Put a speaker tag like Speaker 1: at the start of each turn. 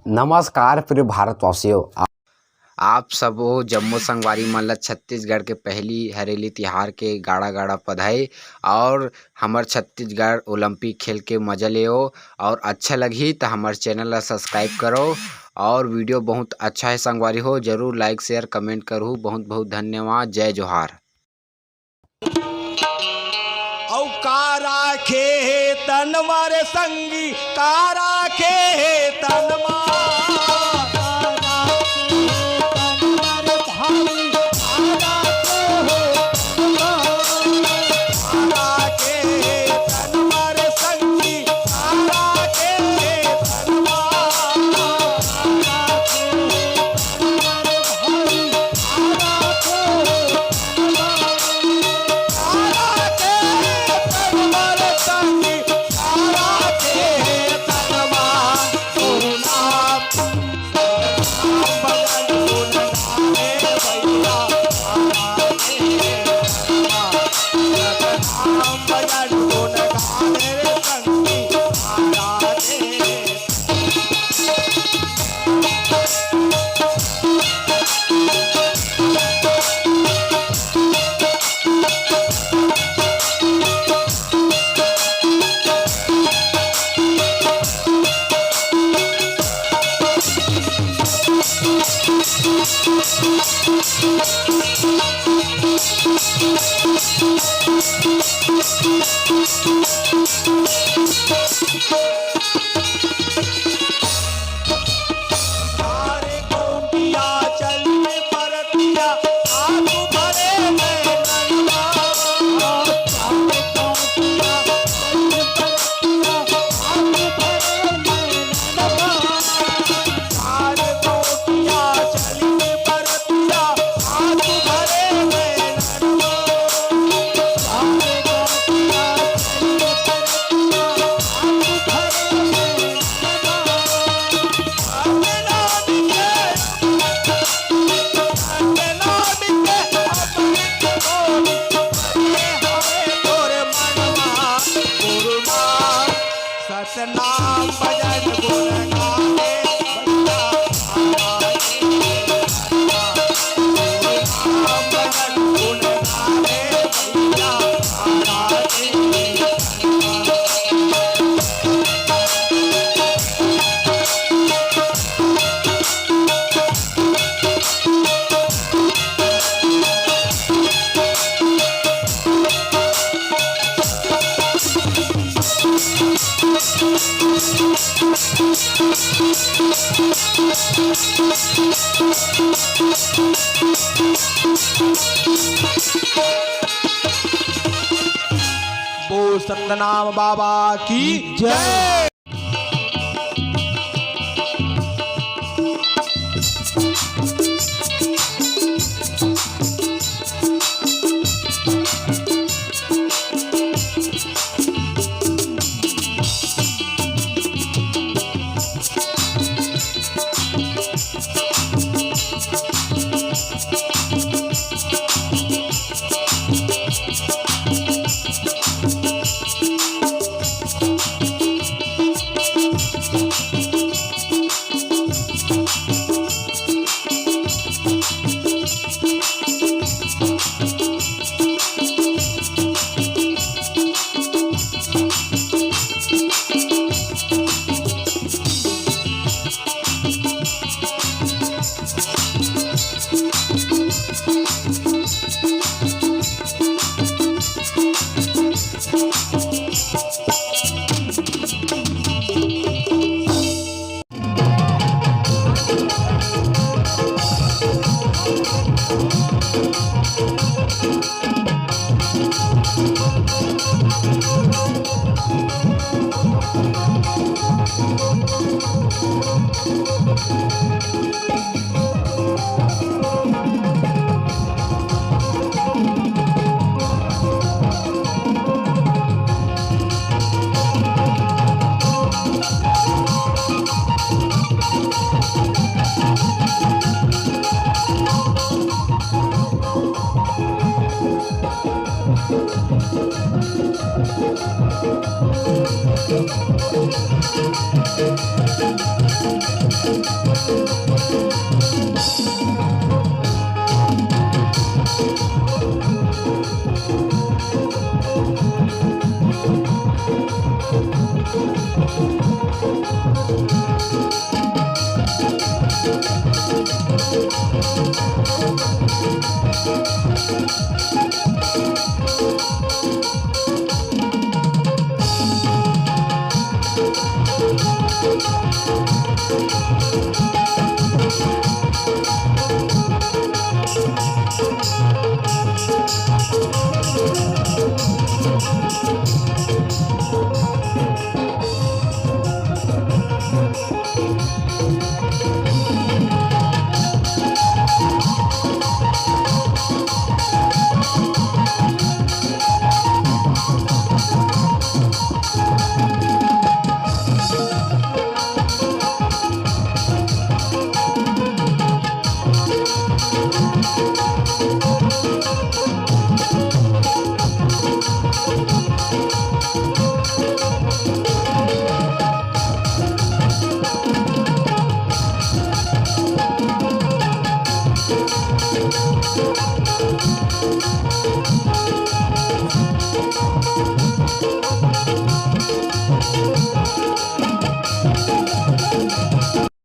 Speaker 1: नमस्कार प्रिय भारतवासियों। आप सब जम्मू संगवारी मन ल छत्तीसगढ़ के पहली हरेली तिहार के गाड़ा गाड़ा बधाई। और हमर छत्तीसगढ़ ओलंपिक खेल के मजा लेओ और अच्छा लगी तो हमार चैनल ला सब्सक्राइब करो। और वीडियो बहुत अच्छा है संगवारी हो, जरूर लाइक शेयर कमेंट करूँ। बहुत बहुत धन्यवाद। जय जोहार।
Speaker 2: औ कारा खे तन मारे संगी कारा खे तन सतनाम भजन गुण गावे बोल सतनाम बाबा की जय।
Speaker 3: Thank you.